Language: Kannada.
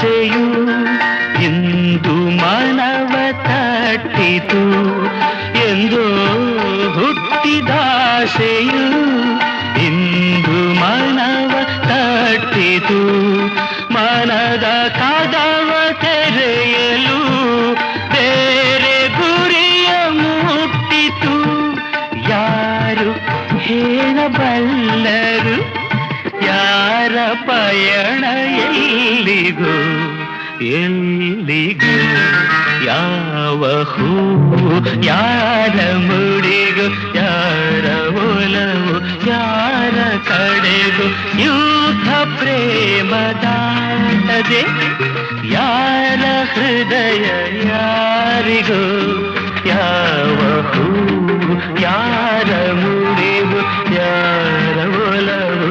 ಹುಟ್ಟಿದಾಸೆಯು ಇಂದು ಮನವ ತಟ್ಟಿತು ಎಂದೋ ಹುಟ್ಟಿದಾಸೆಯು ಇಂದು ಮನವ ತಟ್ಟಿತು ಮನದ ಕದವ ತೆರೆಯಲು ಬೇರೆ ಗುರಿಯ ಮುಟ್ಟಿತು ಯಾರು ಹೇಳಬಲ್ಲರು ಯಾರ ಪಯಣ ಎಲ್ಲಿಗೂ ಎಲ್ಲಿಗೂ ಯಾವ ಹೂ ಯಾರ ಮುಡಿಗೂ ಯಾರ ಒಲವು ಯಾರ ಕಡೆಗೂ ಯುದ್ಧ ಪ್ರೇಮದಾಟದೆ ಯಾರ ಹೃದಯ ಯಾರಿಗೂ ಯಾವ ಹೂ ಯಾರ ಮುಡಿಗೂ ಯಾರ ಒಲವು